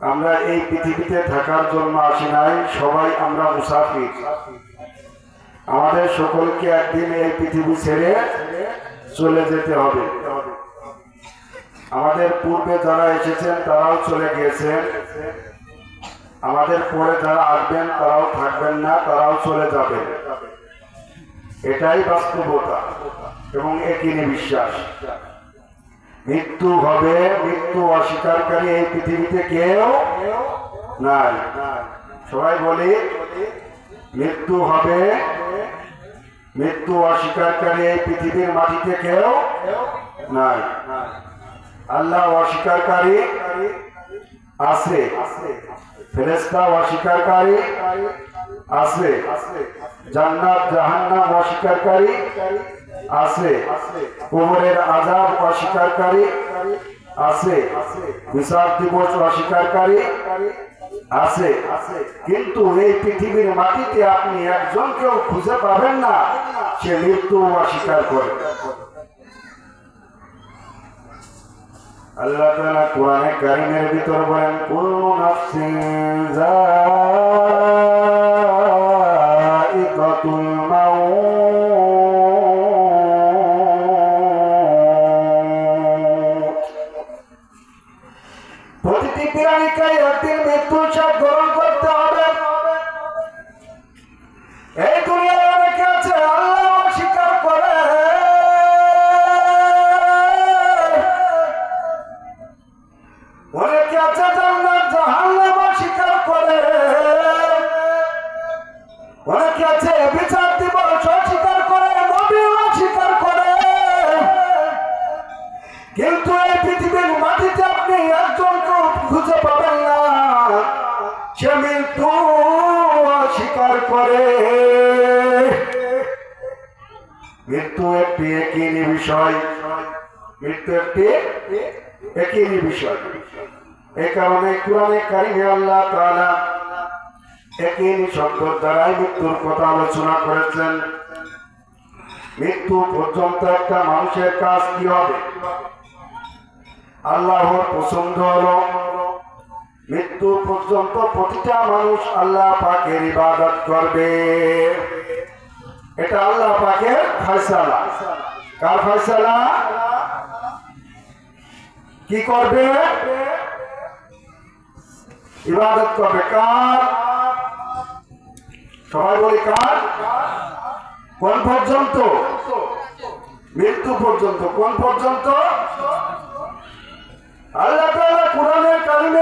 আমরা এই পৃথিবীতে থাকার জন্য আসি নাই, সবাই আমরা মুসাফির। আমাদের সকলকে একদিন এই পৃথিবী ছেড়ে চলে যেতে হবে। আমাদের পূর্বে যারা এসেছেন তারাও চলে গিয়েছেন, আমাদের পরে যারা আসবেন তারাও থাকবেন না, তারাও চলে যাবেন। এটাই বাস্তবতা এবং একই বিশ্বাস। মৃত্যু হবে, মৃত্যু অস্বীকারী এই পৃথিবীতে কেউ নাই। সবাই বলি মৃত্যু হবে, মৃত্যু অস্বীকারী এই পৃথিবীর মাটিতে কেউ নাই। আল্লাহ অস্বীকারী আছে, ফেরেশতা অস্বীকারী আছে, জান্নাত জাহান্নাম অস্বীকারী আছে, কবরের আযাব অস্বীকারী আছে, বিচার দিবস অস্বীকারী আছে। কিন্তু এই পৃথিবীর মাটিতে আপনি একজনকেও খুঁজে পাবেন না সে মৃত্যু অস্বীকার করে। আল্লাহ তাআলা কোরআনে কারীমের ভিতর বলেন, কুল্লু নাফসিন যায়িকাতুল মাউত। প্রতিটি প্রাণীকে একদিন মৃত্যুর স্বাদ গ্রহণ করতে হবে। এই দুনিয়ায় অনেকে আছে আল্লাহ অস্বীকার করে, অনেকে আছে জান্নাত জাহান্নাম অস্বীকার করে, অনেকে আছে বিচার দিবস অস্বীকার করে, নবী অস্বীকার করে। কিন্তু এই পৃথিবীর মাটিতে আপনি একজনকে খুঁজে পাবেন না সে মৃত্যু অস্বীকার করে। মৃত্যু একটি একই বিষয়, মৃত্যু একটি একই বিষয়। এই কারণে কোরআনে কারিমে আল্লাহ তাআলা একই শব্দের দ্বারাই মৃত্যুর কথা আলোচনা করেছেন। মৃত্যু পর্যন্ত একটা মানুষের কাজ কি হবে? আল্লাহর পছন্দ হলো মৃত্যু পর্যন্ত প্রতিটা মানুষ আল্লাহ পাকের ইবাদত করবে। এটা আল্লাহ পাকের ফয়সালা। কার ফয়সালা? কি করবে? ইবাদত করবে। কার? সবাই বলি কার? কোন পর্যন্ত? মৃত্যু পর্যন্ত। কোন পর্যন্ত? আল্লাহ তাআলা কোরআনে কারিমে